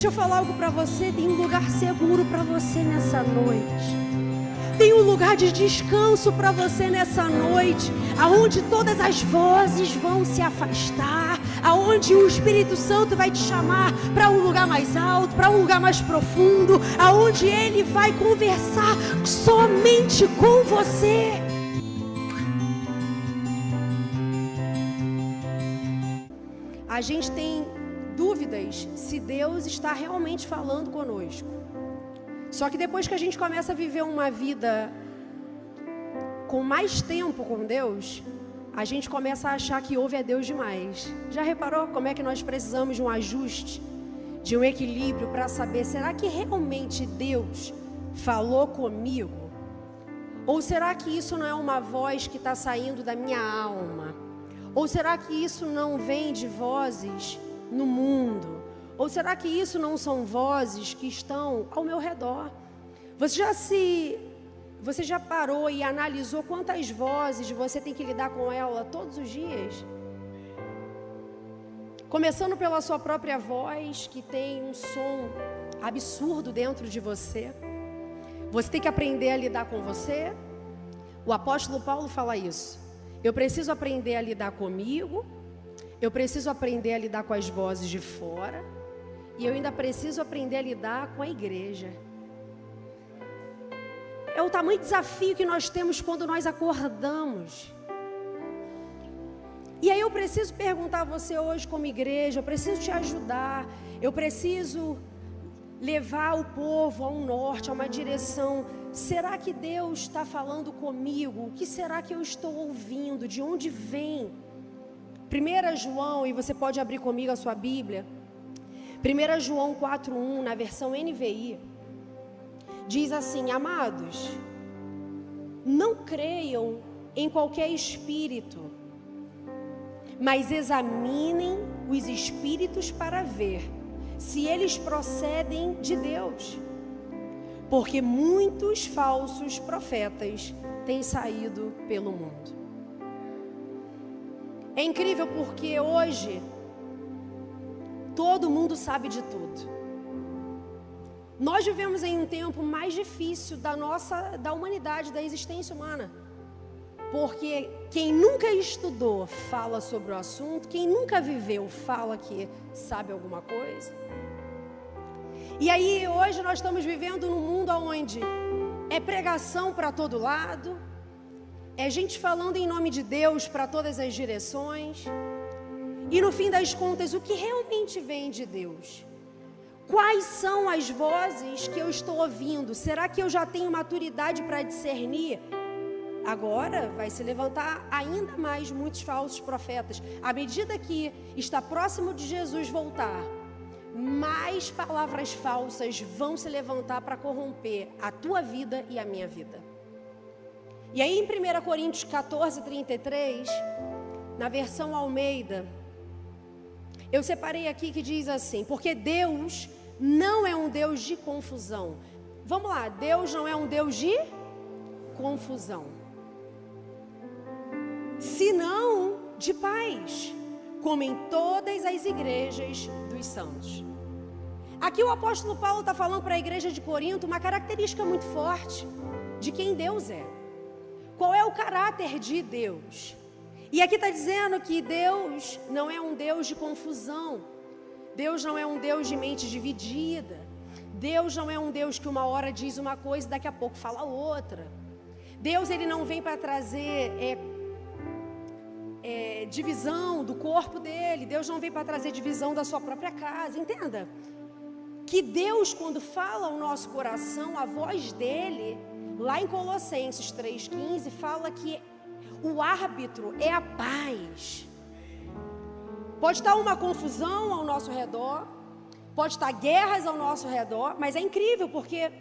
Deixa eu falar algo para você. Tem um lugar seguro para você nessa noite. Tem um lugar de descanso para você nessa noite, aonde todas as vozes vão se afastar, aonde o Espírito Santo vai te chamar para um lugar mais alto, para um lugar mais profundo, aonde Ele vai conversar somente com você. A gente tem dúvidas se Deus está realmente falando conosco. Só que depois que a gente começa a viver uma vida com mais tempo com Deus, a gente começa a achar que ouve a Deus demais. Já reparou como é que nós precisamos de um ajuste, de um equilíbrio para saber, será que realmente Deus falou comigo? Ou será que isso não é uma voz que está saindo da minha alma? Ou será que isso não vem de vozes no mundo? Ou será que isso não são vozes que estão ao meu redor? Você já parou e analisou quantas vozes você tem que lidar com ela todos os dias? Começando pela sua própria voz, que tem um som absurdo dentro de você. Você tem que aprender a lidar com você. O apóstolo Paulo fala isso. Eu preciso aprender a lidar comigo. Eu preciso aprender a lidar com as vozes de fora. E eu ainda preciso aprender a lidar com a igreja. É o tamanho do desafio que nós temos quando nós acordamos. E aí eu preciso perguntar a você hoje como igreja, eu preciso te ajudar, eu preciso levar o povo a um norte, a uma direção. Será que Deus está falando comigo? O que será que eu estou ouvindo? De onde vem? 1 João, e você pode abrir comigo a sua Bíblia. 1 João 4:1, na versão NVI, diz assim: amados, não creiam em qualquer espírito, mas examinem os espíritos para ver se eles procedem de Deus, porque muitos falsos profetas têm saído pelo mundo. É incrível porque hoje todo mundo sabe de tudo. Nós vivemos em um tempo mais difícil da humanidade, da existência humana. Porque quem nunca estudou fala sobre o assunto, quem nunca viveu fala que sabe alguma coisa. E aí hoje nós estamos vivendo num mundo onde é pregação para todo lado, é gente falando em nome de Deus para todas as direções. E no fim das contas, o que realmente vem de Deus? Quais são as vozes que eu estou ouvindo? Será que eu já tenho maturidade para discernir? Agora vai se levantar ainda mais muitos falsos profetas. À medida que está próximo de Jesus voltar, mais palavras falsas vão se levantar para corromper a tua vida e a minha vida. E aí em 1 Coríntios 14:33, na versão Almeida, eu separei aqui que diz assim: porque Deus não é um Deus de confusão. Vamos lá, Deus não é um Deus de confusão, senão de paz, como em todas as igrejas dos santos. Aqui o apóstolo Paulo está falando para a igreja de Corinto uma característica muito forte de quem Deus é. Qual é o caráter de Deus? E aqui está dizendo que Deus não é um Deus de confusão. Deus não é um Deus de mente dividida. Deus não é um Deus que uma hora diz uma coisa e daqui a pouco fala outra. Deus, ele não vem para trazer divisão do corpo dele. Deus não vem para trazer divisão da sua própria casa. Entenda que Deus, quando fala ao nosso coração, a voz dele, lá em Colossenses 3:15, fala que o árbitro é a paz. Pode estar uma confusão ao nosso redor, pode estar guerras ao nosso redor, mas é incrível porque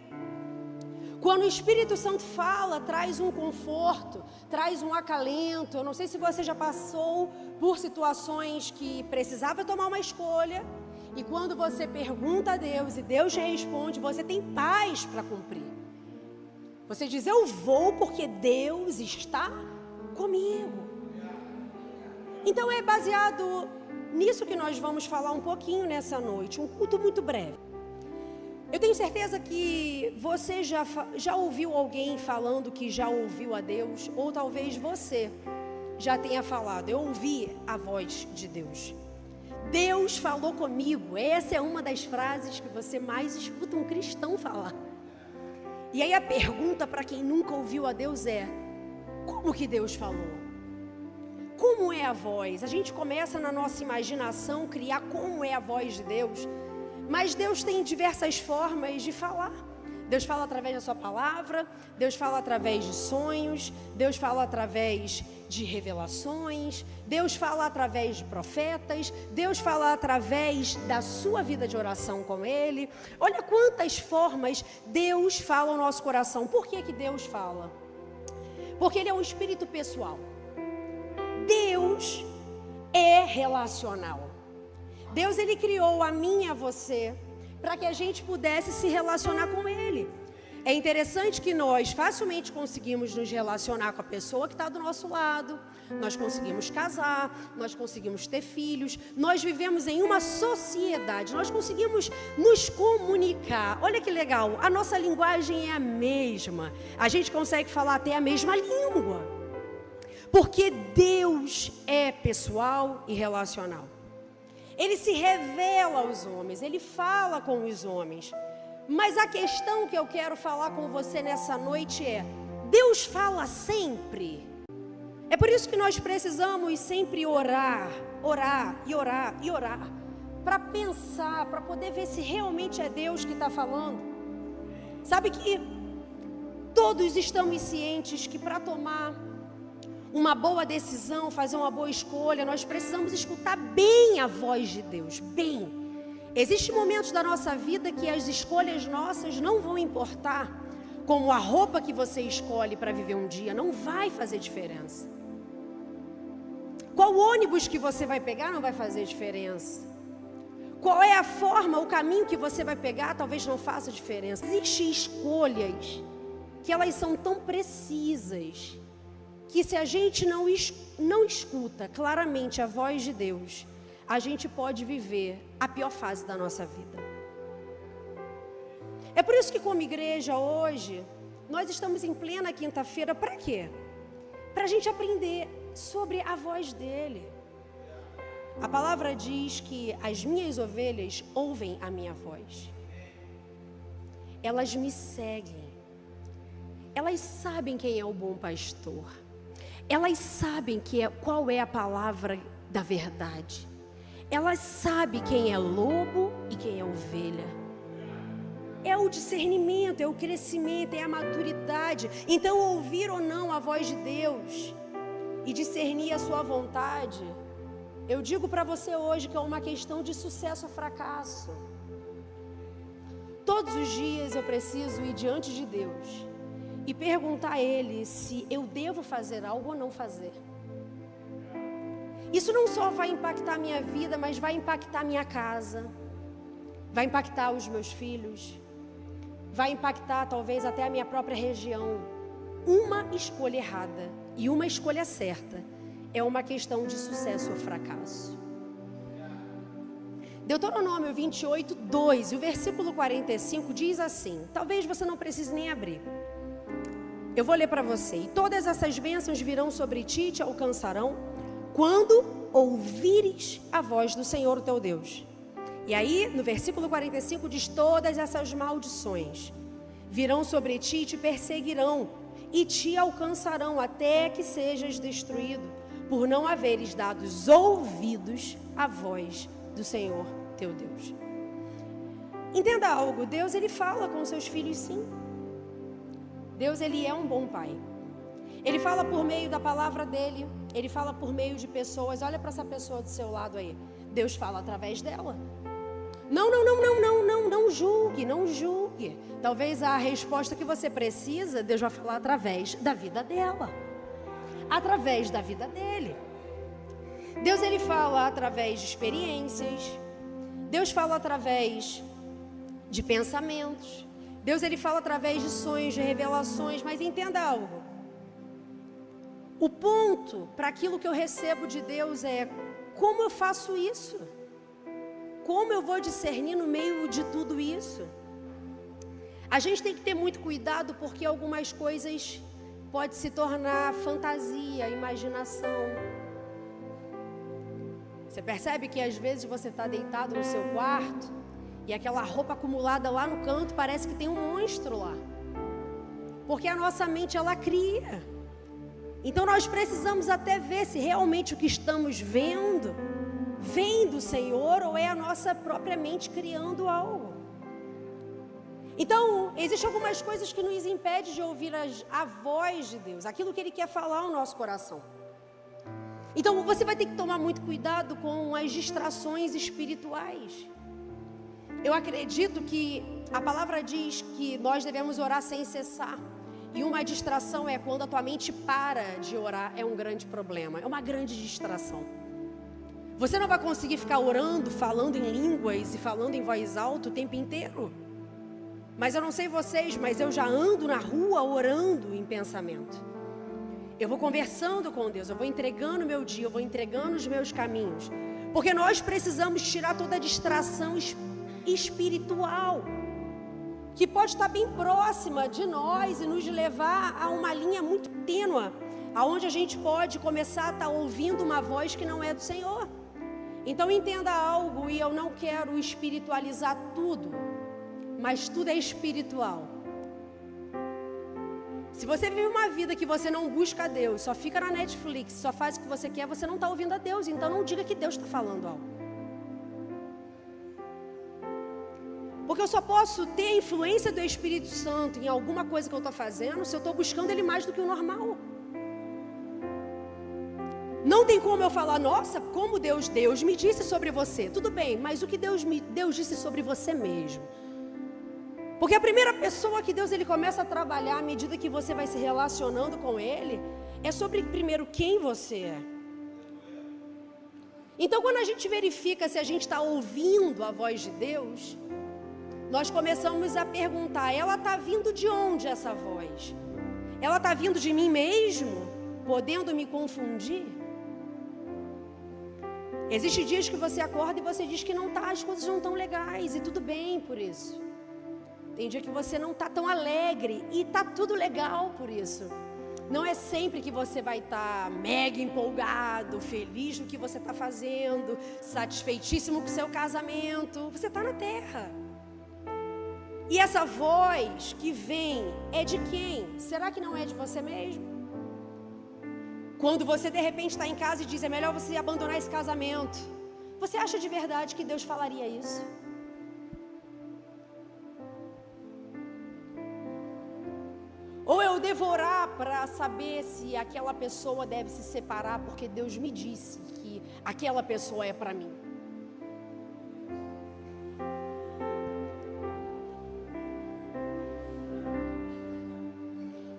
quando o Espírito Santo fala, traz um conforto, traz um acalento. Eu não sei se você já passou por situações que precisava tomar uma escolha, e quando você pergunta a Deus e Deus te responde, você tem paz para cumprir. Você diz: eu vou porque Deus está comigo. Então é baseado nisso que nós vamos falar um pouquinho nessa noite, um culto muito breve. Eu tenho certeza que você já ouviu alguém falando que já ouviu a Deus, ou talvez você já tenha falado, eu ouvi a voz de Deus. Deus falou comigo. Essa é uma das frases que você mais escuta um cristão falar. E aí a pergunta para quem nunca ouviu a Deus é: como que Deus falou? Como é a voz? A gente começa na nossa imaginação criar como é a voz de Deus. Mas Deus tem diversas formas de falar. Deus fala através da sua palavra, Deus fala através de sonhos, Deus fala através de revelações, Deus fala através de profetas, Deus fala através da sua vida de oração com Ele. Olha quantas formas Deus fala ao nosso coração. Por que que Deus fala? Porque Ele é um espírito pessoal. Deus é relacional. Deus, Ele criou a mim e a você para que a gente pudesse se relacionar com Ele. É interessante que nós facilmente conseguimos nos relacionar com a pessoa que está do nosso lado, nós conseguimos casar, nós conseguimos ter filhos, nós vivemos em uma sociedade, nós conseguimos nos comunicar. Olha que legal, a nossa linguagem é a mesma, a gente consegue falar até a mesma língua, porque Deus é pessoal e relacional. Ele se revela aos homens, Ele fala com os homens. Mas a questão que eu quero falar com você nessa noite é: Deus fala sempre. É por isso que nós precisamos sempre orar, para pensar, para poder ver se realmente é Deus que está falando. Sabe que todos estamos cientes que para tomar uma boa decisão, fazer uma boa escolha, nós precisamos escutar bem a voz de Deus, bem. Existem momentos da nossa vida que as escolhas nossas não vão importar, como a roupa que você escolhe para viver um dia, não vai fazer diferença. Qual ônibus que você vai pegar não vai fazer diferença. Qual é a forma, o caminho que você vai pegar talvez não faça diferença. Existem escolhas que elas são tão precisas, que se a gente não escuta claramente a voz de Deus, a gente pode viver a pior fase da nossa vida. É por isso que como igreja hoje, nós estamos em plena quinta-feira, para quê? Para a gente aprender sobre a voz dEle. A palavra diz que as minhas ovelhas ouvem a minha voz. Elas me seguem. Elas sabem quem é o bom pastor. Elas sabem qual é a palavra da verdade. Elas sabem quem é lobo e quem é ovelha. É o discernimento, é o crescimento, é a maturidade. Então, ouvir ou não a voz de Deus e discernir a sua vontade, eu digo para você hoje que é uma questão de sucesso ou fracasso. Todos os dias eu preciso ir diante de Deus e perguntar a Ele se eu devo fazer algo ou não fazer. Isso não só vai impactar a minha vida, mas vai impactar a minha casa, vai impactar os meus filhos, vai impactar talvez até a minha própria região. Uma escolha errada e uma escolha certa é uma questão de sucesso ou fracasso. Deuteronômio 28, 2, e o versículo 45 diz assim, talvez você não precise nem abrir. Eu vou ler para você. E todas essas bênçãos virão sobre ti e te alcançarão quando ouvires a voz do Senhor, o teu Deus. E aí, no versículo 45 diz, todas essas maldições virão sobre ti e te perseguirão e te alcançarão até que sejas destruído, por não haveres dado ouvidos à voz do Senhor, teu Deus. Entenda algo, Deus, Ele fala com seus filhos sim. Deus, Ele é um bom pai. Ele fala por meio da palavra dEle, Ele fala por meio de pessoas. Olha para essa pessoa do seu lado aí. Deus fala através dela. Não julgue, não julgue. Talvez a resposta que você precisa, Deus vai falar através da vida dela, através da vida dele. Deus, Ele fala através de experiências. Deus fala através de pensamentos. Deus, Ele fala através de sonhos, de revelações. Mas entenda algo. O ponto para aquilo que eu recebo de Deus é como eu faço isso? Como eu vou discernir no meio de tudo isso? A gente tem que ter muito cuidado porque algumas coisas podem se tornar fantasia, imaginação. Você percebe que às vezes você está deitado no seu quarto e aquela roupa acumulada lá no canto parece que tem um monstro lá. Porque a nossa mente, ela cria. Então nós precisamos até ver se realmente o que estamos vendo vem do Senhor ou é a nossa própria mente criando algo. Então, existem algumas coisas que nos impedem de ouvir a voz de Deus, aquilo que Ele quer falar ao nosso coração. Então, você vai ter que tomar muito cuidado com as distrações espirituais. Eu acredito que a palavra diz que nós devemos orar sem cessar. E uma distração é quando a tua mente para de orar, é um grande problema, é uma grande distração. Você não vai conseguir ficar orando, falando em línguas e falando em voz alta o tempo inteiro. Mas eu não sei vocês, mas eu já ando na rua orando em pensamento. Eu vou conversando com Deus, eu vou entregando o meu dia, eu vou entregando os meus caminhos. Porque nós precisamos tirar toda a distração espiritual, que pode estar bem próxima de nós e nos levar a uma linha muito tênue, aonde a gente pode começar a estar ouvindo uma voz que não é do Senhor. Então entenda algo, e eu não quero espiritualizar tudo, mas tudo é espiritual. Se você vive uma vida que você não busca a Deus, só fica na Netflix, só faz o que você quer, você não está ouvindo a Deus. Então não diga que Deus está falando algo. Porque eu só posso ter a influência do Espírito Santo em alguma coisa que eu estou fazendo se eu estou buscando Ele mais do que o normal. Não tem como eu falar, nossa, como Deus me disse sobre você. Tudo bem, mas o que Deus disse sobre você mesmo? Porque a primeira pessoa que Deus ele começa a trabalhar à medida que você vai se relacionando com Ele, é sobre primeiro quem você é. Então quando a gente verifica se a gente está ouvindo a voz de Deus, nós começamos a perguntar, ela está vindo de onde essa voz? Ela está vindo de mim mesmo? Podendo me confundir? Existem dias que você acorda e você diz que não está, as coisas não estão legais, e tudo bem por isso. Tem dia que você não está tão alegre e está tudo legal por isso. Não é sempre que você vai estar mega empolgado, feliz no que você está fazendo, satisfeitíssimo com o seu casamento. Você está na terra. E essa voz que vem é de quem? Será que não é de você mesmo? Quando você de repente está em casa e diz, é melhor você abandonar esse casamento. Você acha de verdade que Deus falaria isso? Ou eu devorar para saber se aquela pessoa deve se separar porque Deus me disse que aquela pessoa é para mim.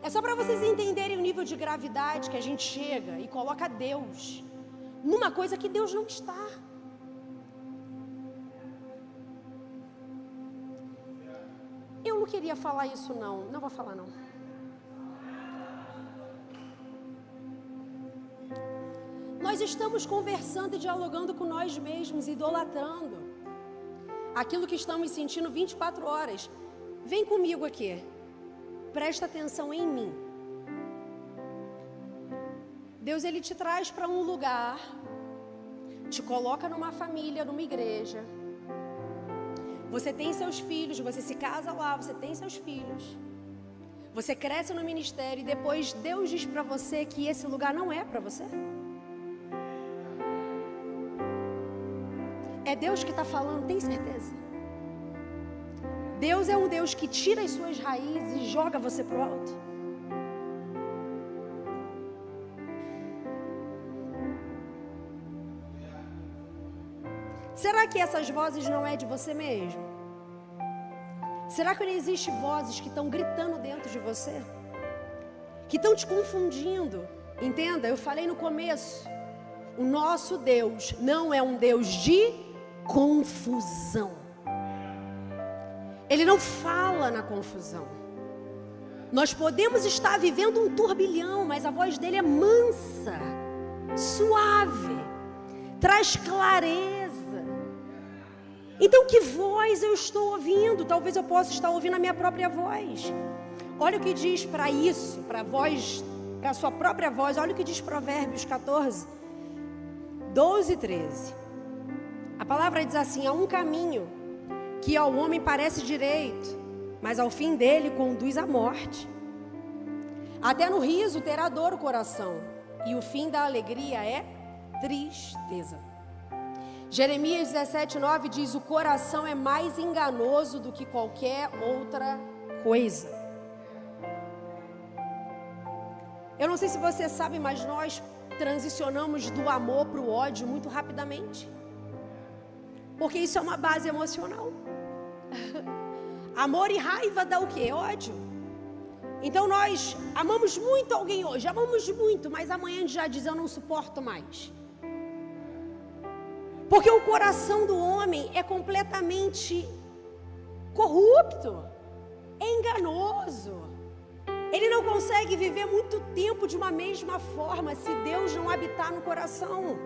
É só para vocês entenderem o nível de gravidade que a gente chega e coloca Deus numa coisa que Deus não está. Eu não queria falar isso não vou falar não. Nós estamos conversando e dialogando com nós mesmos, idolatrando aquilo que estamos sentindo 24 horas. Vem comigo aqui. Presta atenção em mim. Deus, Ele te traz para um lugar, te coloca numa família, numa igreja. Você tem seus filhos, você se casa lá, você tem seus filhos. Você cresce no ministério e depois Deus diz para você que esse lugar não é para você. É Deus que está falando, tem certeza? Deus é um Deus que tira as suas raízes e joga você para o alto. Será que essas vozes não é de você mesmo? Será que não existem vozes que estão gritando dentro de você? Que estão te confundindo? Entenda, eu falei no começo. O nosso Deus não é um Deus de confusão. Ele não fala na confusão. Nós podemos estar vivendo um turbilhão, mas a voz dele é mansa, suave, traz clareza. Então, que voz eu estou ouvindo? Talvez eu possa estar ouvindo a minha própria voz. Olha o que diz para isso, para a voz, para a sua própria voz. Olha o que diz Provérbios 14, 12 e 13. A palavra diz assim: há um caminho que ao homem parece direito, mas ao fim dele conduz à morte. Até no riso terá dor o coração, e o fim da alegria é tristeza. Jeremias 17:9 diz: o coração é mais enganoso do que qualquer outra coisa. Eu não sei se você sabe, mas nós transicionamos do amor para o ódio muito rapidamente. Porque isso é uma base emocional. Amor e raiva dá o quê? Ódio. Então nós amamos muito alguém hoje, amamos muito, mas amanhã a gente já diz: eu não suporto mais. Porque o coração do homem é completamente corrupto, é enganoso. Ele não consegue viver muito tempo de uma mesma forma se Deus não habitar no coração.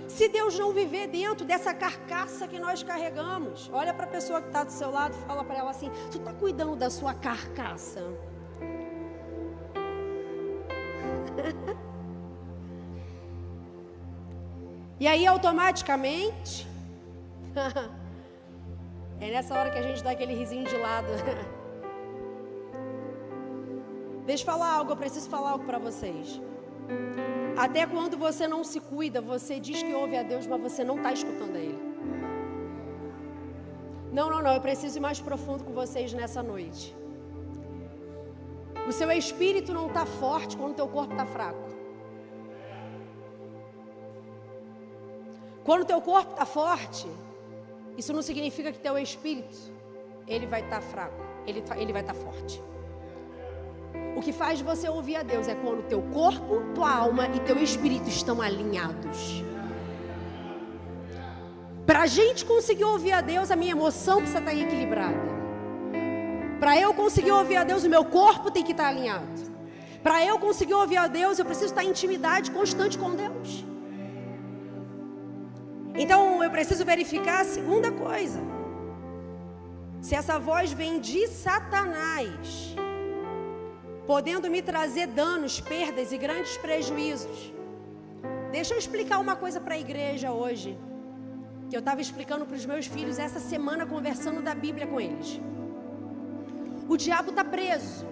Se Deus não viver dentro dessa carcaça que nós carregamos. Olha para a pessoa que está do seu lado e fala para ela assim: tu está cuidando da sua carcaça? E aí automaticamente é nessa hora que a gente dá aquele risinho de lado. Deixa eu falar algo, eu preciso falar algo para vocês. Até quando você não se cuida, você diz que ouve a Deus, mas você não está escutando a Ele. Não, eu preciso ir mais profundo com vocês nessa noite. O seu espírito não está forte quando o teu corpo está fraco. Quando o teu corpo está forte, isso não significa que teu espírito, ele vai estar fraco, ele vai estar forte. O que faz você ouvir a Deus é quando teu corpo, tua alma e teu espírito estão alinhados. Para a gente conseguir ouvir a Deus, a minha emoção precisa estar equilibrada. Para eu conseguir ouvir a Deus, o meu corpo tem que estar alinhado. Para eu conseguir ouvir a Deus, eu preciso estar em intimidade constante com Deus. Então eu preciso verificar a segunda coisa: se essa voz vem de Satanás, podendo me trazer danos, perdas e grandes prejuízos. Deixa eu explicar uma coisa para a igreja hoje, que eu estava explicando para os meus filhos essa semana, conversando da Bíblia com eles. O diabo está preso,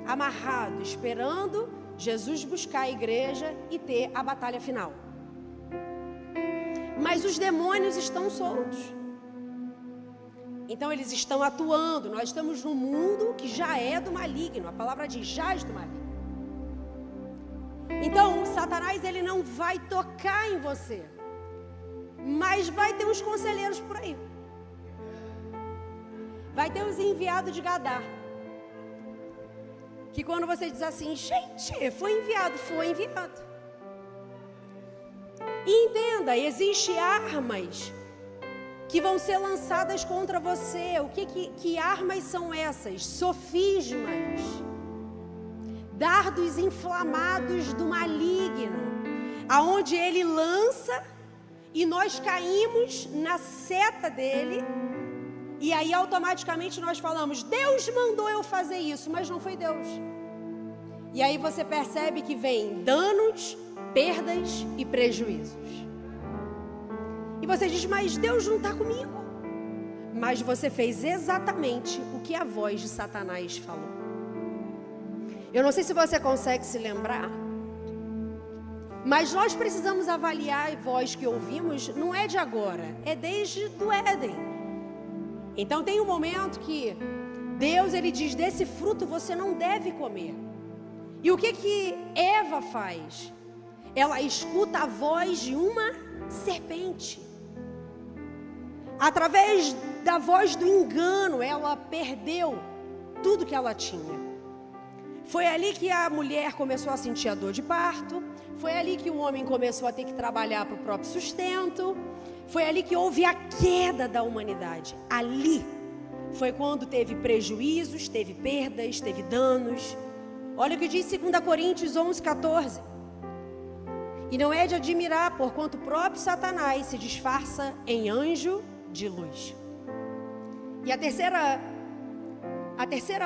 amarrado, esperando Jesus buscar a igreja e ter a batalha final. Mas os demônios estão soltos. Então eles estão atuando. Nós estamos num mundo que já é do maligno. A palavra diz: jaz do maligno. Então Satanás, ele não vai tocar em você, mas vai ter uns conselheiros por aí. Vai ter os enviados de Gadá, que quando você diz assim: gente, foi enviado. E entenda, existem armas que vão ser lançadas contra você. Que armas são essas? Sofismas, dardos inflamados do maligno, aonde ele lança e nós caímos na seta dele, e aí automaticamente nós falamos: Deus mandou eu fazer isso, mas não foi Deus. E aí você percebe que vem danos, perdas e prejuízos. E você diz: mas Deus não está comigo. Mas você fez exatamente o que a voz de Satanás falou. Eu não sei se você consegue se lembrar, mas nós precisamos avaliar a voz que ouvimos, não é de agora, é desde do Éden. Então tem um momento que Deus, ele diz: desse fruto você não deve comer. E o que Eva faz? Ela escuta a voz de uma serpente. Através da voz do engano, ela perdeu tudo que ela tinha. Foi ali que a mulher começou a sentir a dor de parto. Foi ali que o homem começou a ter que trabalhar para o próprio sustento. Foi ali que houve a queda da humanidade. Ali foi quando teve prejuízos, teve perdas, teve danos. Olha o que diz 2 Coríntios 11:14. E não é de admirar, porquanto o próprio Satanás se disfarça em anjo de luz. E a terceira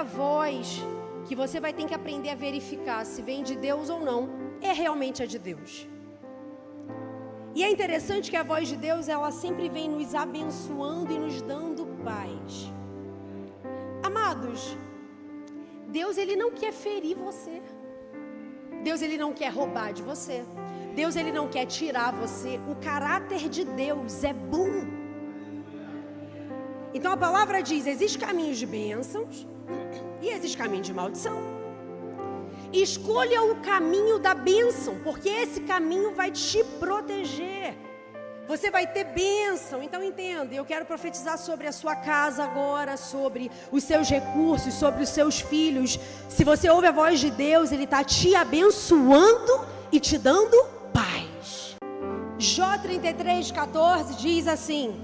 voz que você vai ter que aprender a verificar se vem de Deus ou não, é realmente a de Deus. E é interessante que a voz de Deus, ela sempre vem nos abençoando e nos dando paz. Amados, Deus, ele não quer ferir você. Deus, ele não quer roubar de você. Deus, ele não quer tirar você. O caráter de Deus é bom. Então a palavra diz, existe caminhos de bênçãos e existe caminho de maldição. Escolha o caminho da bênção, porque esse caminho vai te proteger. Você vai ter bênção. Então entenda, eu quero profetizar sobre a sua casa agora, sobre os seus recursos, sobre os seus filhos. Se você ouve a voz de Deus, ele está te abençoando e te dando paz. Jó 33:14 diz assim: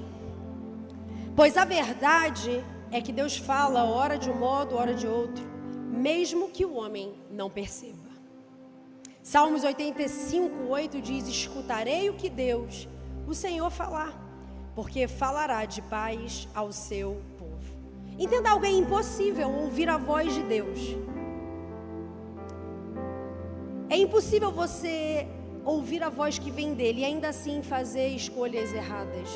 pois a verdade é que Deus fala ora de um modo, ora de outro, mesmo que o homem não perceba. Salmos 85:8 diz: escutarei o que Deus, o Senhor, falar, porque falará de paz ao seu povo. Entenda algo, é impossível ouvir a voz de Deus. É impossível você ouvir a voz que vem dele e ainda assim fazer escolhas erradas.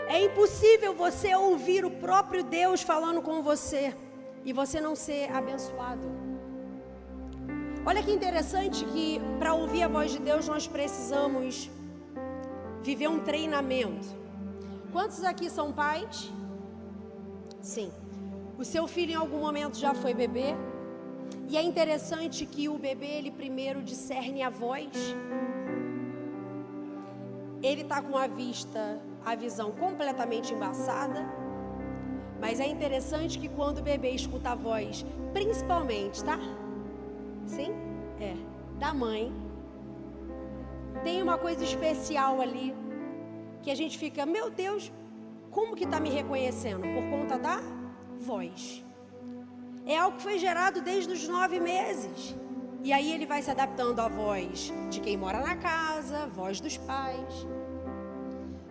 É impossível você ouvir o próprio Deus falando com você e você não ser abençoado. Olha que interessante que para ouvir a voz de Deus nós precisamos viver um treinamento. Quantos aqui são pais? Sim. O seu filho em algum momento já foi bebê? E é interessante que o bebê, ele primeiro discerne a voz. Ele está com a visão completamente embaçada. Mas é interessante que quando o bebê escuta a voz, principalmente, tá? Sim? Da mãe. Tem uma coisa especial ali, que a gente fica, meu Deus, como que está me reconhecendo? Por conta da voz. É algo que foi gerado desde os 9 meses. E aí ele vai se adaptando à voz de quem mora na casa, voz dos pais.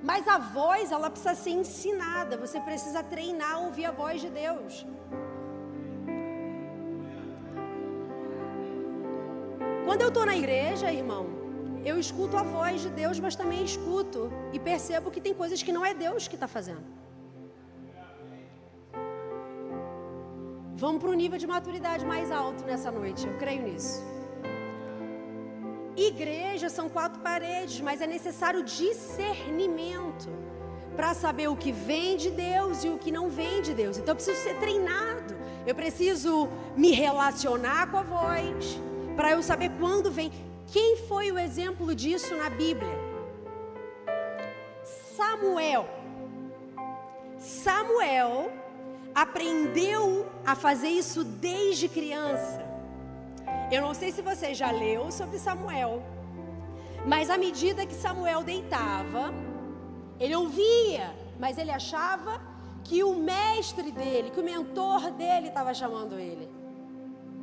Mas a voz, ela precisa ser ensinada. Você precisa treinar a ouvir a voz de Deus. Quando eu estou na igreja, irmão, eu escuto a voz de Deus, mas também escuto e percebo que tem coisas que não é Deus que está fazendo. Vamos para um nível de maturidade mais alto nessa noite, eu creio nisso. Igreja são 4 paredes, mas é necessário discernimento para saber o que vem de Deus e o que não vem de Deus. Então eu preciso ser treinado, eu preciso me relacionar com a voz, para eu saber quando vem. Quem foi o exemplo disso na Bíblia? Samuel aprendeu a fazer isso desde criança. Eu não sei se você já leu sobre Samuel, mas à medida que Samuel deitava, ele ouvia, mas ele achava que o mestre dele, que o mentor dele estava chamando ele.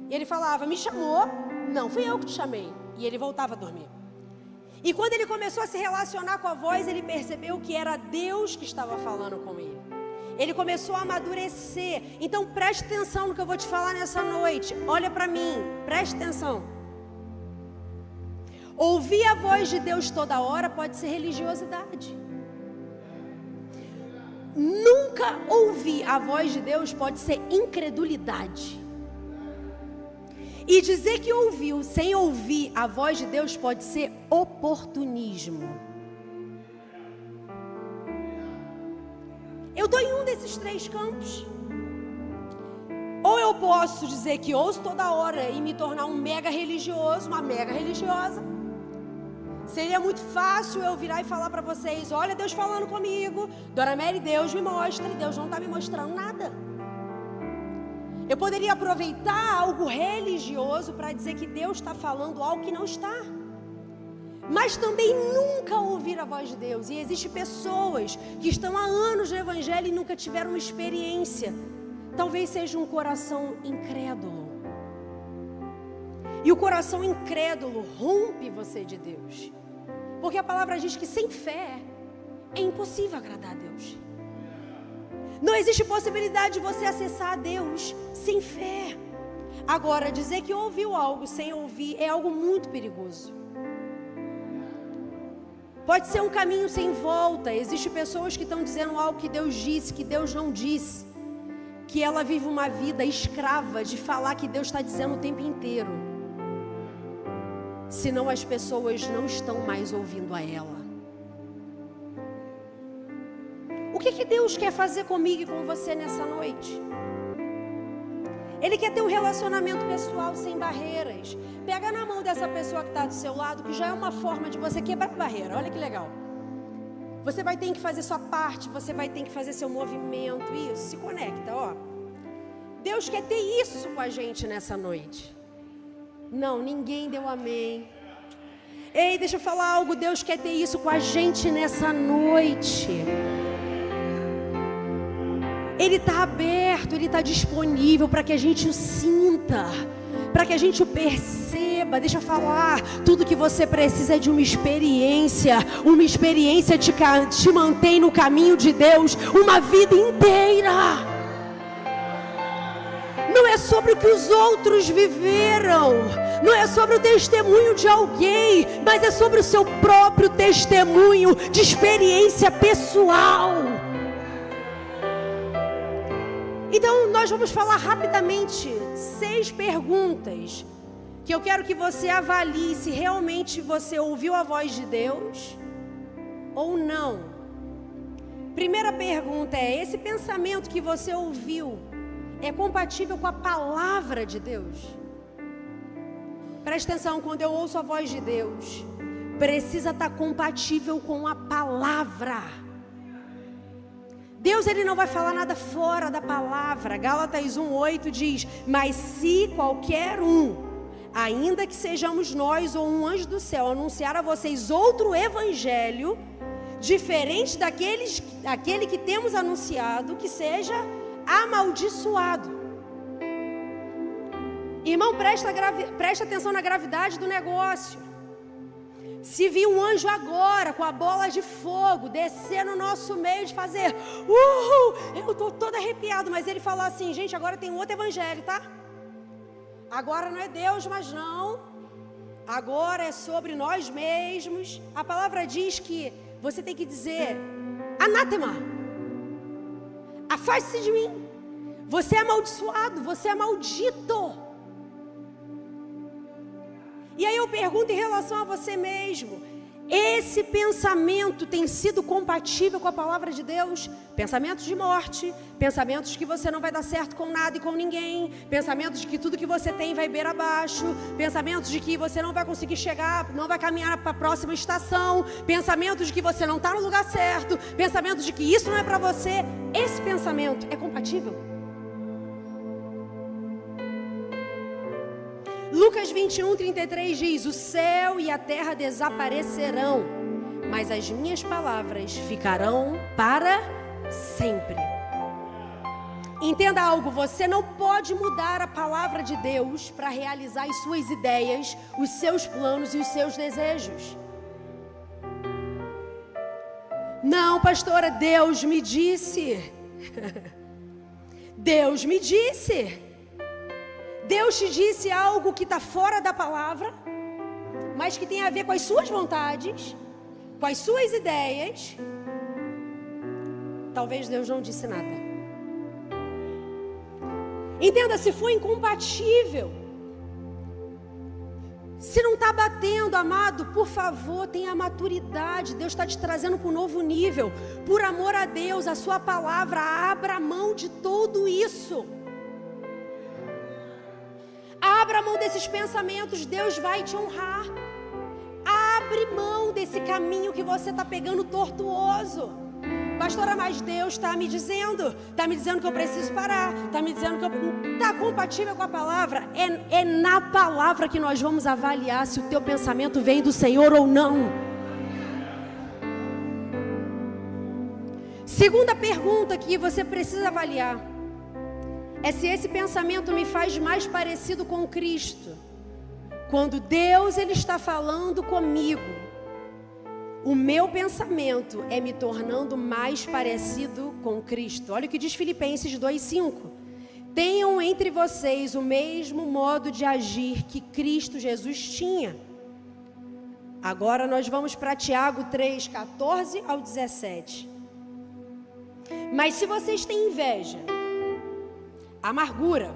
E ele falava, me chamou? Não, fui eu que te chamei. E ele voltava a dormir. E quando ele começou a se relacionar com a voz, ele percebeu que era Deus que estava falando com ele. Ele começou a amadurecer. Então preste atenção no que eu vou te falar nessa noite. Olha para mim, preste atenção. Ouvir a voz de Deus toda hora pode ser religiosidade. Nunca ouvir a voz de Deus pode ser incredulidade. E dizer que ouviu sem ouvir a voz de Deus pode ser oportunismo. Eu estou em um desses 3 campos. Ou eu posso dizer que ouço toda hora e me tornar um mega religioso, uma mega religiosa. Seria muito fácil eu virar e falar para vocês, olha Deus falando comigo, Dora Mary, Deus me mostra, Deus não está me mostrando nada. Eu poderia aproveitar algo religioso para dizer que Deus está falando algo que não está. Mas também nunca ouvir a voz de Deus. E existem pessoas que estão há anos no Evangelho e nunca tiveram uma experiência. Talvez seja um coração incrédulo. E o coração incrédulo rompe você de Deus. Porque a palavra diz que sem fé é impossível agradar a Deus. Não existe possibilidade de você acessar a Deus sem fé. Agora, dizer que ouviu algo sem ouvir é algo muito perigoso. Pode ser um caminho sem volta. Existem pessoas que estão dizendo algo que Deus disse, que Deus não disse. Que ela vive uma vida escrava de falar que Deus está dizendo o tempo inteiro. Senão as pessoas não estão mais ouvindo a ela. O que Deus quer fazer comigo e com você nessa noite? Ele quer ter um relacionamento pessoal sem barreiras. Pega na mão dessa pessoa que está do seu lado, que já é uma forma de você quebrar a barreira. Olha que legal. Você vai ter que fazer sua parte, você vai ter que fazer seu movimento. Isso, se conecta, ó. Deus quer ter isso com a gente nessa noite. Não, ninguém deu amém. Ei, deixa eu falar algo. Deus quer ter isso com a gente nessa noite. Ele está aberto, Ele está disponível para que a gente o sinta, para que a gente o perceba. Deixa eu falar, tudo que você precisa é de uma experiência te mantém no caminho de Deus uma vida inteira. Não é sobre o que os outros viveram, não é sobre o testemunho de alguém, mas é sobre o seu próprio testemunho de experiência pessoal. Então, nós vamos falar rapidamente 6 perguntas que eu quero que você avalie se realmente você ouviu a voz de Deus ou não. Primeira pergunta é: esse pensamento que você ouviu é compatível com a palavra de Deus? Presta atenção, quando eu ouço a voz de Deus, precisa estar compatível com a palavra. Deus, Ele não vai falar nada fora da palavra. Gálatas 1:8 diz: mas se qualquer um, ainda que sejamos nós ou um anjo do céu, anunciar a vocês outro evangelho, diferente daquele que temos anunciado, que seja amaldiçoado. Irmão, presta atenção na gravidade do negócio. Se vir um anjo agora com a bola de fogo descer no nosso meio de fazer eu estou todo arrepiado, mas ele falou assim: gente, agora tem um outro evangelho, tá? Agora não é Deus, mas não. Agora é sobre nós mesmos. A palavra diz que você tem que dizer: anátema, afaste-se de mim. Você é amaldiçoado, você é maldito. E aí eu pergunto em relação a você mesmo: esse pensamento tem sido compatível com a palavra de Deus? Pensamentos de morte, pensamentos que você não vai dar certo com nada e com ninguém, pensamentos de que tudo que você tem vai beira abaixo, pensamentos de que você não vai conseguir chegar, não vai caminhar para a próxima estação, pensamentos de que você não está no lugar certo, pensamentos de que isso não é para você. Esse pensamento é compatível? Lucas 21:33 diz: o céu e a terra desaparecerão, mas as minhas palavras ficarão para sempre. Entenda algo, você não pode mudar a palavra de Deus para realizar as suas ideias, os seus planos e os seus desejos. Não, pastora, Deus me disse. Deus me disse. Deus te disse algo que está fora da palavra, mas que tem a ver com as suas vontades, com as suas ideias. Talvez Deus não disse nada. Entenda, se for incompatível, se não está batendo, amado, por favor, tenha maturidade. Deus está te trazendo para um novo nível. Por amor a Deus, a sua palavra, abra mão de tudo isso. Abra mão desses pensamentos, Deus vai te honrar. Abre mão desse caminho que você está pegando tortuoso. Pastora, mas Deus está me dizendo que eu preciso parar, está me dizendo que eu... Está compatível com a palavra? É na palavra que nós vamos avaliar se o teu pensamento vem do Senhor ou não. Segunda pergunta que você precisa avaliar é se esse pensamento me faz mais parecido com Cristo Quando Deus ele está falando comigo, o meu pensamento é me tornando mais parecido com Cristo. Olha o que diz Filipenses 2:5. Tenham entre vocês o mesmo modo de agir que Cristo Jesus tinha. Agora nós vamos para Tiago 3:14 ao 17. Mas se vocês têm inveja, amargura,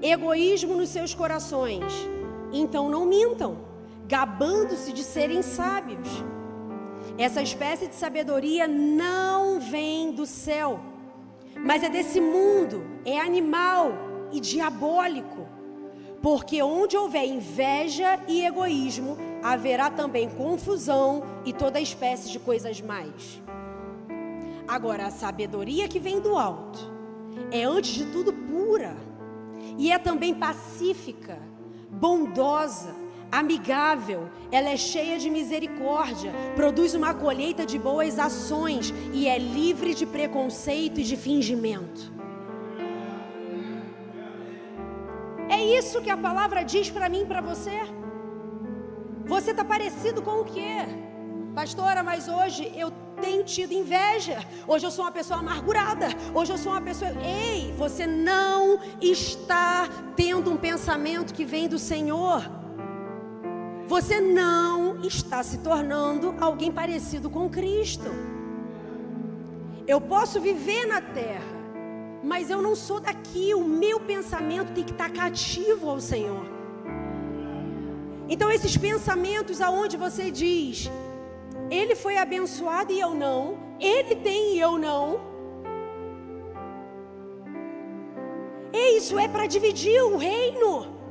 egoísmo nos seus corações, então não mintam, gabando-se de serem sábios. Essa espécie de sabedoria não vem do céu, mas é desse mundo, é animal e diabólico. Porque onde houver inveja e egoísmo, haverá também confusão e toda espécie de coisas mais. Agora, a sabedoria que vem do alto é antes de tudo pura, e é também pacífica, bondosa, amigável, ela é cheia de misericórdia, produz uma colheita de boas ações e é livre de preconceito e de fingimento. É isso que a palavra diz para mim e para você. Você está parecido com o quê? Pastora, mas hoje eu tenho tido inveja. Hoje eu sou uma pessoa amargurada. Hoje eu sou uma pessoa... Ei, você não está tendo um pensamento que vem do Senhor. Você não está se tornando alguém parecido com Cristo. Eu posso viver na terra, mas eu não sou daqui. O meu pensamento tem que estar cativo ao Senhor. Então esses pensamentos aonde você diz, ele foi abençoado e eu não, ele tem e eu não. E isso é para dividir o reino.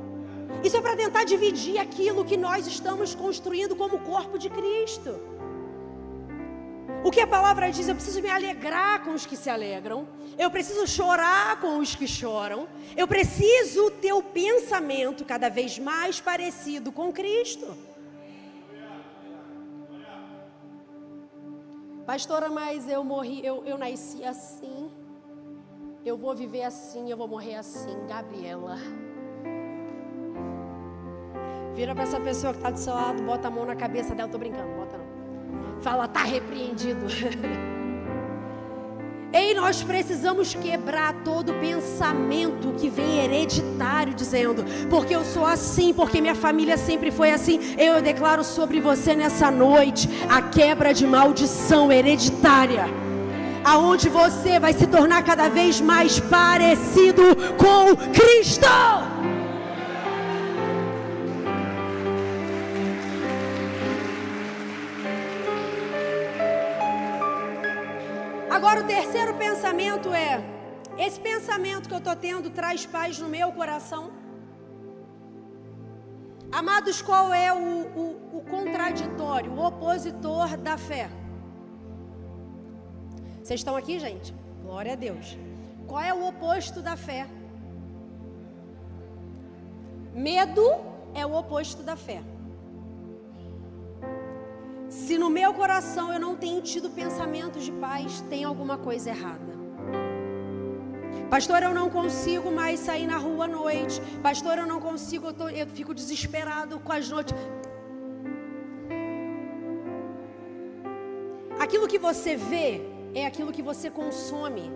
Isso é para tentar dividir aquilo que nós estamos construindo como corpo de Cristo. O que a palavra diz, eu preciso me alegrar com os que se alegram, eu preciso chorar com os que choram, eu preciso ter o pensamento cada vez mais parecido com Cristo. Pastora, mas eu nasci assim, eu vou viver assim, eu vou morrer assim. Gabriela, vira para essa pessoa que está do seu lado, bota a mão na cabeça dela. Tô brincando, bota não. Fala, tá repreendido. Ei, nós precisamos quebrar todo pensamento que vem hereditário, dizendo, porque eu sou assim, porque minha família sempre foi assim. Eu declaro sobre você nessa noite a quebra de maldição hereditária, aonde você vai se tornar cada vez mais parecido com Cristo. Agora o terceiro pensamento é, esse pensamento que eu estou tendo traz paz no meu coração? Amados, qual é o contraditório, o opositor da fé? Vocês estão aqui, gente? Glória a Deus. Qual é o oposto da fé? Medo é o oposto da fé. Se no meu coração eu não tenho tido pensamentos de paz, tem alguma coisa errada. Pastor, eu não consigo mais sair na rua à noite. Pastor, eu não consigo, eu fico desesperado com as noites. Aquilo que você vê é aquilo que você consome.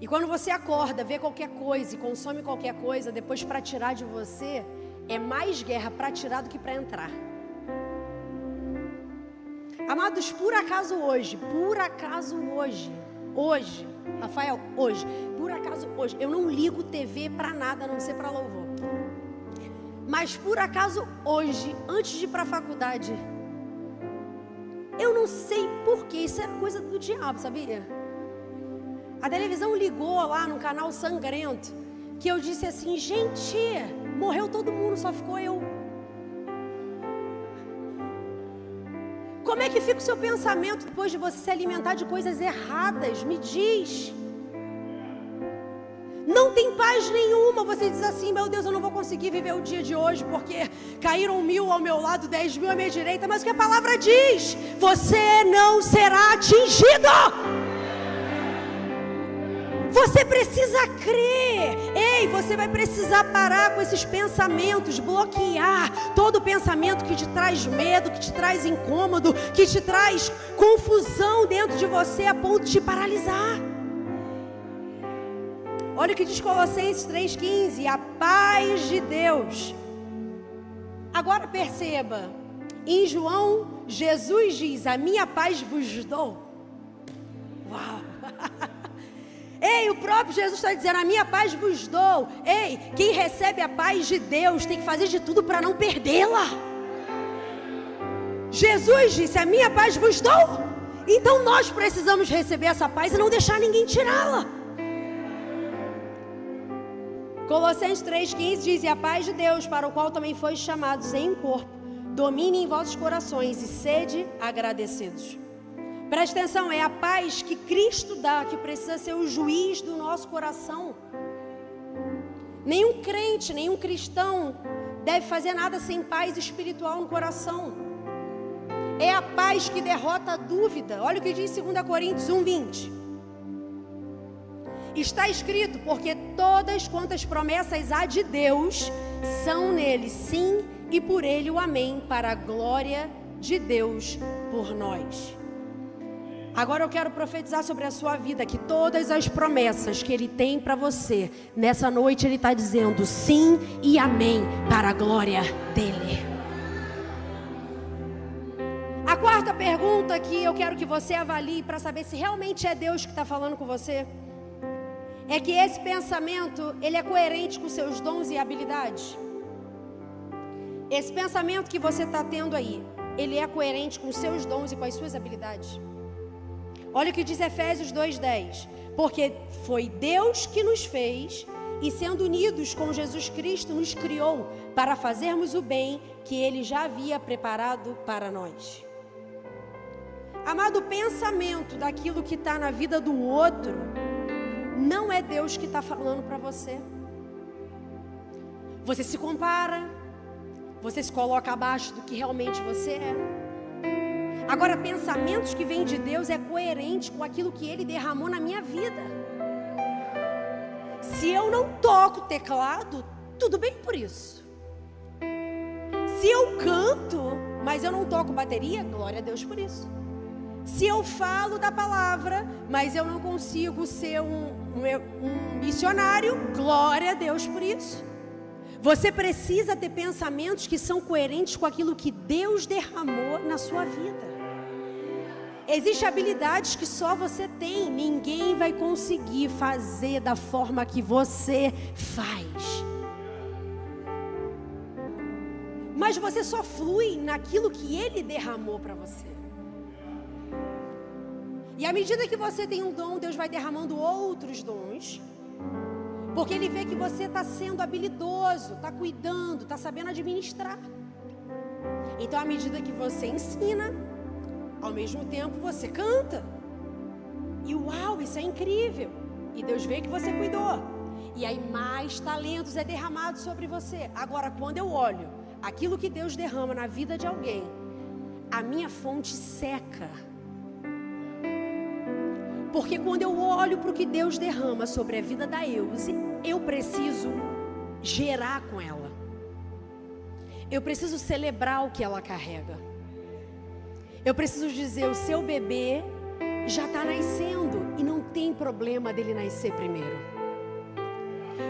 E quando você acorda, vê qualquer coisa e consome qualquer coisa, depois para tirar de você, é mais guerra para tirar do que para entrar. Amados, por acaso hoje, Rafael, por acaso hoje, eu não ligo TV para nada, a não ser para louvor. Mas por acaso hoje, antes de ir para a faculdade, eu não sei porquê, isso era coisa do diabo, sabia? A televisão ligou lá no canal Sangrento, que eu disse assim, gente, morreu todo mundo, só ficou eu. Como é que fica o seu pensamento depois de você se alimentar de coisas erradas? Me diz. Não tem paz nenhuma. Você diz assim, meu Deus, eu não vou conseguir viver o dia de hoje, porque caíram 1000 ao meu lado, 10.000 à minha direita. Mas o que a palavra diz? Você não será atingido. Você precisa crer. Ei, você vai precisar parar com esses pensamentos, bloquear todo pensamento que te traz medo, que te traz incômodo, que te traz confusão dentro de você a ponto de te paralisar. Olha o que diz Colossenses 3,15, a paz de Deus. Agora perceba, em João, Jesus diz, a minha paz vos dou. Uau! Ei, o próprio Jesus está dizendo, a minha paz vos dou. Ei, quem recebe a paz de Deus tem que fazer de tudo para não perdê-la. Jesus disse, a minha paz vos dou. Então nós precisamos receber essa paz e não deixar ninguém tirá-la. Colossenses 3,15 diz, e a paz de Deus, para o qual também fois chamados em um corpo, domine em vossos corações e sede agradecidos. Preste atenção, é a paz que Cristo dá, que precisa ser o juiz do nosso coração. Nenhum crente, nenhum cristão deve fazer nada sem paz espiritual no coração. É a paz que derrota a dúvida. Olha o que diz 2 Coríntios 1,20. Está escrito, porque todas quantas promessas há de Deus, são nele sim e por ele o amém, para a glória de Deus por nós. Agora eu quero profetizar sobre a sua vida, que todas as promessas que Ele tem para você, nessa noite Ele está dizendo sim e amém, para a glória dEle. A quarta pergunta que eu quero que você avalie, para saber se realmente é Deus que está falando com você, é que esse pensamento, ele é coerente com seus dons e habilidades. Esse pensamento que você está tendo aí, ele é coerente com seus dons e com as suas habilidades. Olha o que diz Efésios 2,10. Porque foi Deus que nos fez e sendo unidos com Jesus Cristo nos criou para fazermos o bem que Ele já havia preparado para nós. Amado, o pensamento daquilo que está na vida do outro não é Deus que está falando para você. Você se compara, você se coloca abaixo do que realmente você é. Agora, pensamentos que vêm de Deus é coerente com aquilo que Ele derramou na minha vida. Se eu não toco teclado, tudo bem por isso. Se eu canto, mas eu não toco bateria, glória a Deus por isso. Se eu falo da palavra, mas eu não consigo ser um missionário, glória a Deus por isso. Você precisa ter pensamentos que são coerentes com aquilo que Deus derramou na sua vida. Existem habilidades que só você tem. Ninguém vai conseguir fazer da forma que você faz. Mas você só flui naquilo que Ele derramou para você. E à medida que você tem um dom, Deus vai derramando outros dons. Porque Ele vê que você está sendo habilidoso, está cuidando, está sabendo administrar. Então, à medida que você ensina, ao mesmo tempo você canta. E uau, isso é incrível. E Deus vê que você cuidou. E aí mais talentos é derramado sobre você. Agora, quando eu olho aquilo que Deus derrama na vida de alguém, a minha fonte seca. Porque quando eu olho para o que Deus derrama sobre a vida da Euze, eu preciso gerar com ela. Eu preciso celebrar o que ela carrega. Eu preciso dizer, o seu bebê já está nascendo e não tem problema dele nascer primeiro.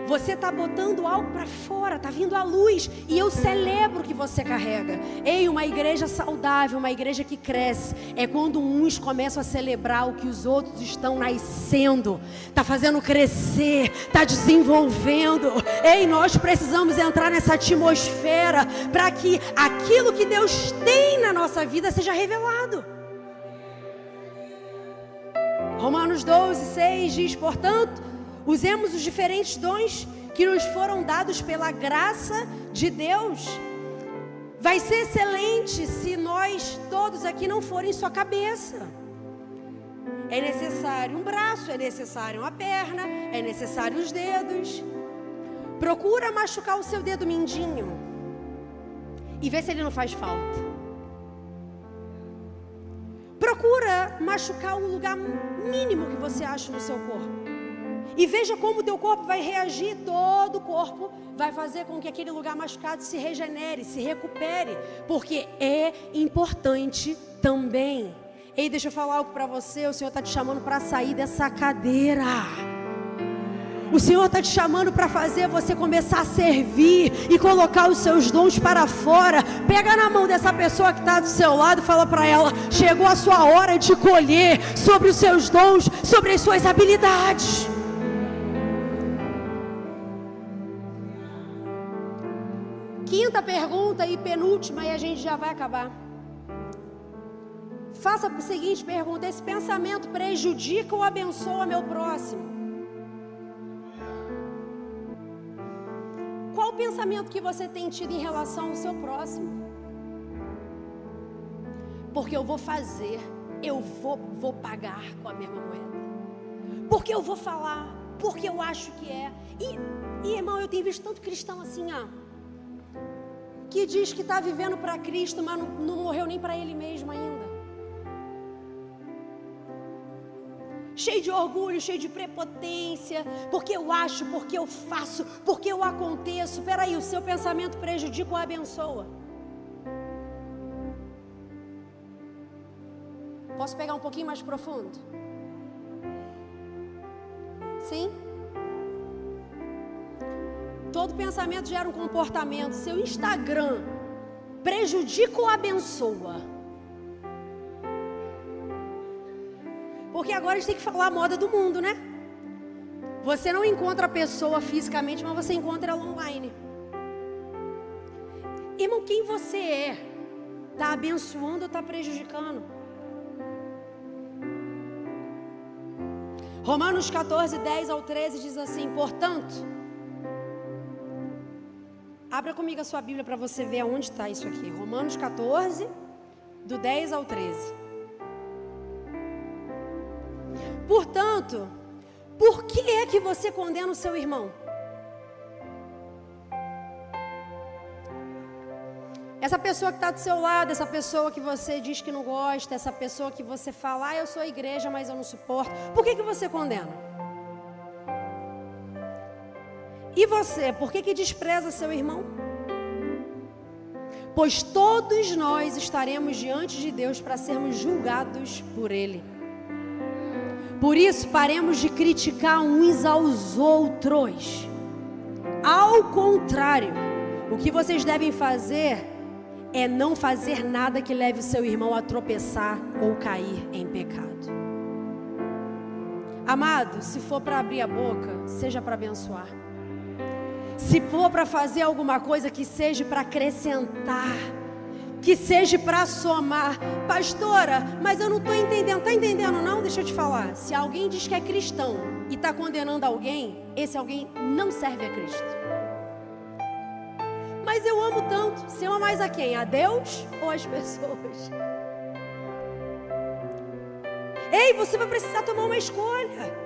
Você está botando algo para fora, está vindo à luz e eu celebro o que você carrega. Ei, uma igreja saudável, uma igreja que cresce, é quando uns começam a celebrar o que os outros estão nascendo, está fazendo crescer, está desenvolvendo. Ei, nós precisamos entrar nessa atmosfera para que aquilo que Deus tem na nossa vida seja revelado. Romanos 12:6 diz, portanto, usemos os diferentes dons que nos foram dados pela graça de Deus. Vai ser excelente se nós todos aqui não forem só cabeça. É necessário um braço, é necessário uma perna, é necessário os dedos. Procura machucar o seu dedo mindinho e vê se ele não faz falta. Procura machucar o lugar mínimo que você acha no seu corpo. E veja como o teu corpo vai reagir. Todo o corpo vai fazer com que aquele lugar machucado se regenere, se recupere. Porque é importante também. Ei, deixa eu falar algo para você. O Senhor está te chamando para sair dessa cadeira. O Senhor está te chamando para fazer você começar a servir e colocar os seus dons para fora. Pega na mão dessa pessoa que está do seu lado e fala para ela: chegou a sua hora de colher sobre os seus dons, sobre as suas habilidades. Quinta pergunta e penúltima, e a gente já vai acabar. Faça a seguinte pergunta: esse pensamento prejudica ou abençoa meu próximo? Qual o pensamento que você tem tido em relação ao seu próximo? Porque eu vou fazer, eu vou pagar com a mesma moeda. Porque eu vou falar, porque eu acho que é. E irmão, eu tenho visto tanto cristão assim, que diz que está vivendo para Cristo, mas não morreu nem para ele mesmo ainda. Cheio de orgulho, cheio de prepotência, porque eu acho, porque eu faço, porque eu aconteço. Peraí, o seu pensamento prejudica ou abençoa? Posso pegar um pouquinho mais profundo? Sim? Todo pensamento gera um comportamento. Seu Instagram prejudica ou abençoa? Porque agora a gente tem que falar a moda do mundo, né? Você não encontra a pessoa fisicamente, mas você encontra ela online. Irmão, quem você é? Está abençoando ou está prejudicando? Romanos 14, 10 ao 13 diz assim: portanto, abra comigo a sua Bíblia para você ver aonde está isso aqui. Romanos 14, do 10 ao 13. Portanto, por que é que você condena o seu irmão? Essa pessoa que está do seu lado, essa pessoa que você diz que não gosta, essa pessoa que você fala: eu sou igreja, mas eu não suporto. Por que você condena? E você, por que despreza seu irmão? Pois todos nós estaremos diante de Deus para sermos julgados por Ele. Por isso, paremos de criticar uns aos outros. Ao contrário, o que vocês devem fazer é não fazer nada que leve o seu irmão a tropeçar ou cair em pecado. Amado, se for para abrir a boca, seja para abençoar. Se for para fazer alguma coisa, que seja para acrescentar, que seja para somar. Pastora, mas eu não estou entendendo. Está entendendo não? Deixa eu te falar. Se alguém diz que é cristão e está condenando alguém, esse alguém não serve a Cristo. Mas eu amo tanto. Você ama mais a quem? A Deus ou as pessoas? Ei, você vai precisar tomar uma escolha.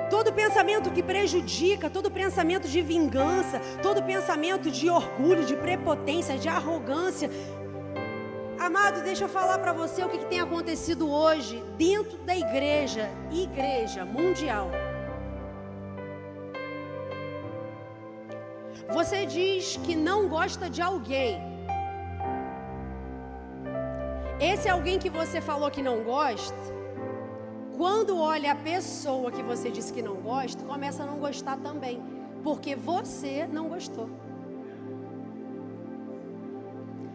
Todo pensamento que prejudica, todo pensamento de vingança, todo pensamento de orgulho, de prepotência, de arrogância. Amado, deixa eu falar para você o que tem acontecido hoje dentro da igreja mundial. Você diz que não gosta de alguém. Esse alguém que você falou que não gosta, quando olha a pessoa que você disse que não gosta, começa a não gostar também, porque você não gostou.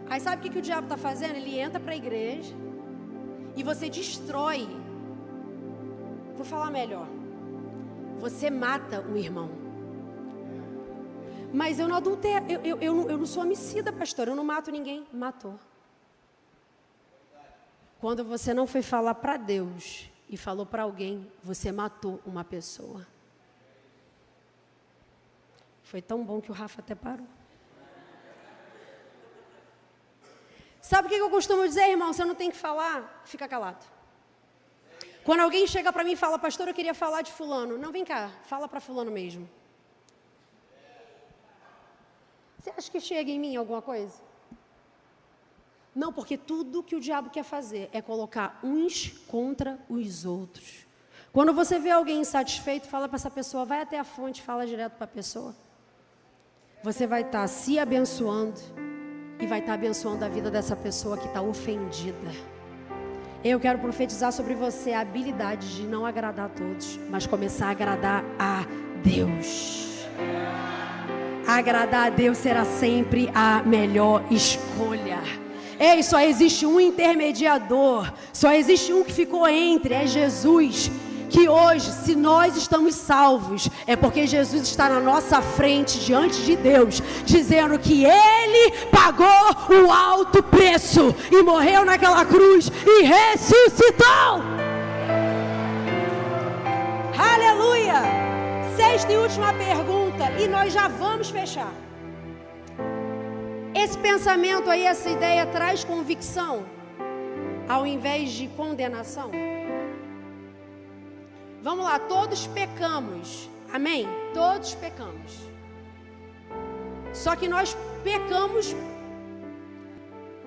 Aí sabe o que o diabo está fazendo? Ele entra para a igreja e você destrói. Vou falar melhor. Você mata um irmão. Mas eu não adultero, eu não sou homicida, pastor. Eu não mato ninguém. Matou. Quando você não foi falar para Deus e falou para alguém, você matou uma pessoa. Foi tão bom que o Rafa até parou. Sabe o que eu costumo dizer, irmão? Você não tem que falar, fica calado. Quando alguém chega para mim e fala: pastor, eu queria falar de fulano. Não, vem cá, fala para fulano mesmo. Você acha que chega em mim alguma coisa? Não, porque tudo que o diabo quer fazer é colocar uns contra os outros. Quando você vê alguém insatisfeito, fala para essa pessoa, vai até a fonte, fala direto para a pessoa. Você vai estar se abençoando e vai estar abençoando a vida dessa pessoa que está ofendida. Eu quero profetizar sobre você a habilidade de não agradar a todos, mas começar a agradar a Deus. Agradar a Deus será sempre a melhor escolha. Ei, só existe um intermediador, só existe um que ficou entre, é Jesus. Que hoje, se nós estamos salvos, é porque Jesus está na nossa frente, diante de Deus, dizendo que Ele pagou o alto preço e morreu naquela cruz e ressuscitou. Aleluia! Sexta e última pergunta, e nós já vamos fechar. Esse pensamento aí, essa ideia traz convicção, ao invés de condenação? Vamos lá, todos pecamos, amém? Todos pecamos. Só que nós pecamos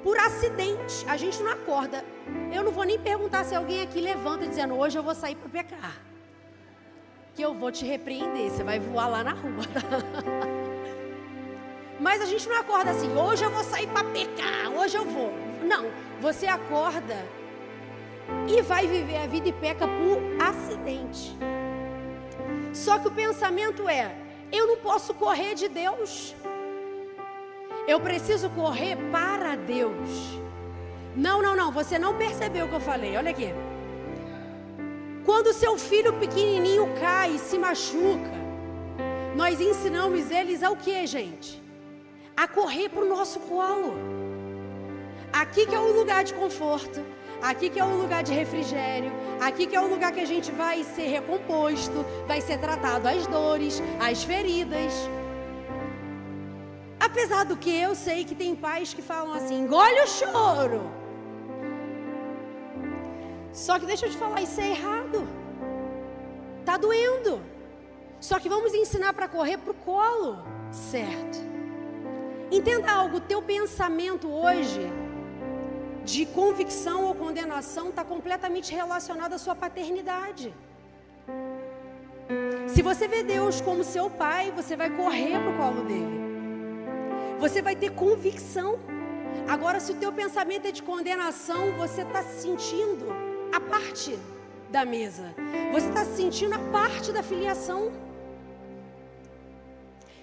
por acidente, a gente não acorda. Eu não vou nem perguntar se alguém aqui levanta dizendo, hoje eu vou sair para pecar. Que eu vou te repreender, você vai voar lá na rua. Mas a gente não acorda assim, hoje eu vou sair para pecar, hoje eu vou. Não, você acorda e vai viver a vida e peca por acidente. Só que o pensamento é, eu não posso correr de Deus. Eu preciso correr para Deus. Não, você não percebeu o que eu falei, olha aqui. Quando seu filho pequenininho cai e se machuca, nós ensinamos eles ao que, gente? A correr para o nosso colo. Aqui que é o lugar de conforto, aqui que é o lugar de refrigério, aqui que é o lugar que a gente vai ser recomposto, vai ser tratado as dores, as feridas. Apesar do que eu sei que tem pais que falam assim, engole o choro. Só que deixa eu te falar, isso é errado. Tá doendo. Só que vamos ensinar para correr para o colo, certo? Entenda algo, teu pensamento hoje de convicção ou condenação está completamente relacionado à sua paternidade. Se você vê Deus como seu pai, você vai correr para o colo dele. Você vai ter convicção. Agora, se o teu pensamento é de condenação, você está se sentindo a parte da mesa. Você está se sentindo a parte da filiação.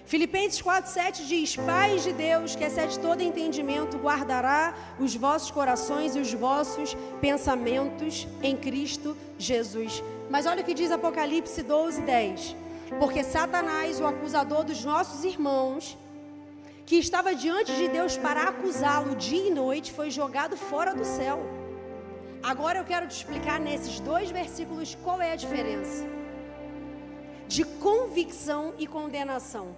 Filipenses 4:7 diz, paz de Deus, que excede todo entendimento, guardará os vossos corações e os vossos pensamentos em Cristo Jesus. Mas olha o que diz Apocalipse 12:10. Porque Satanás, o acusador dos nossos irmãos, que estava diante de Deus para acusá-lo dia e noite, foi jogado fora do céu. Agora eu quero te explicar nesses dois versículos qual é a diferença de convicção e condenação.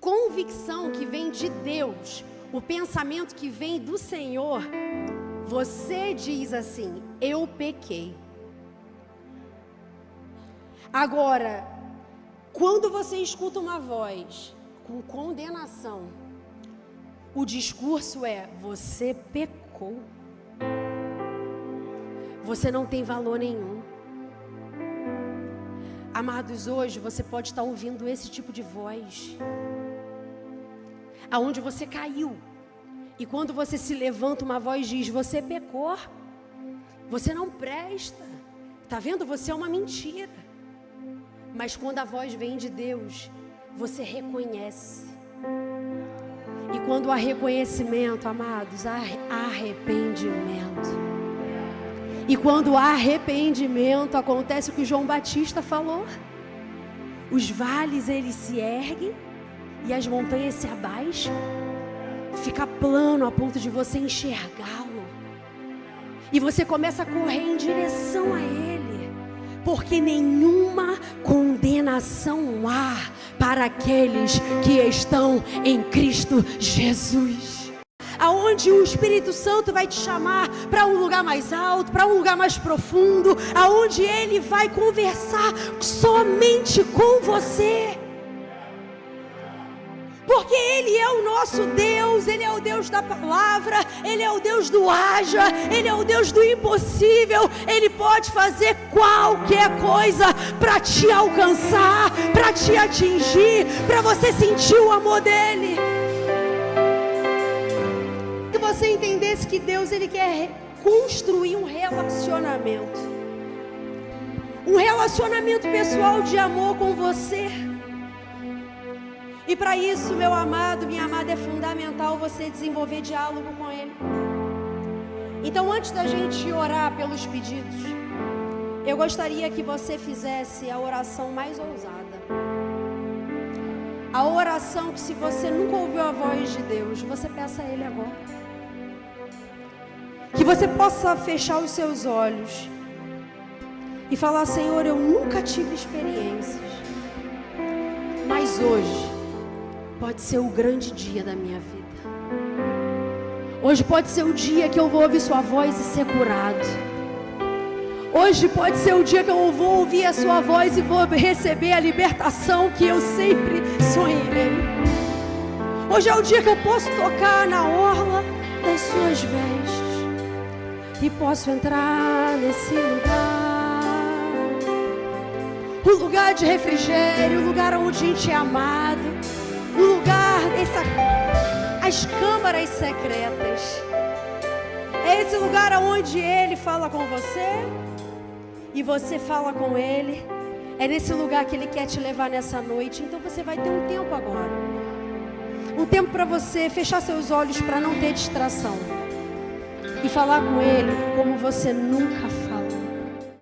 Convicção que vem de Deus, o pensamento que vem do Senhor, você diz assim, eu pequei. Agora, quando você escuta uma voz com condenação, o discurso é, você pecou. Você não tem valor nenhum. Amados, hoje você pode estar ouvindo esse tipo de voz, aonde você caiu, e quando você se levanta, uma voz diz, você pecou, você não presta, está vendo? Você é uma mentira. Mas quando a voz vem de Deus, você reconhece. E quando há reconhecimento, amados, há arrependimento. E quando há arrependimento, acontece o que João Batista falou. Os vales, eles se erguem e as montanhas se abaixam. Fica plano a ponto de você enxergá-lo. E você começa a correr em direção a Ele. Porque nenhuma condenação há para aqueles que estão em Cristo Jesus. Aonde o Espírito Santo vai te chamar para um lugar mais alto, para um lugar mais profundo, aonde Ele vai conversar somente com você. Porque Ele é o nosso Deus, Ele é o Deus da palavra, Ele é o Deus do haja, Ele é o Deus do impossível. Ele pode fazer qualquer coisa para te alcançar, para te atingir, para você sentir o amor dEle. Que você entendesse que Deus, Ele quer construir um relacionamento pessoal de amor com você. E para isso, meu amado, minha amada, é fundamental você desenvolver diálogo com Ele. Então, antes da gente orar pelos pedidos, eu gostaria que você fizesse a oração mais ousada. A oração que, se você nunca ouviu a voz de Deus, você peça a Ele agora. Que você possa fechar os seus olhos e falar: Senhor, eu nunca tive experiências, mas hoje pode ser o grande dia da minha vida. Hoje pode ser o dia que eu vou ouvir sua voz e ser curado. Hoje pode ser o dia que eu vou ouvir a sua voz e vou receber a libertação que eu sempre sonhei. Hoje é o dia que eu posso tocar na orla das suas vestes e posso entrar nesse lugar, o lugar de refrigério, o lugar onde a gente é amado, o lugar as câmaras secretas. É esse lugar onde Ele fala com você e você fala com Ele. É nesse lugar que Ele quer te levar nessa noite. Então você vai ter um tempo agora, um tempo para você fechar seus olhos para não ter distração e falar com Ele como você nunca fez.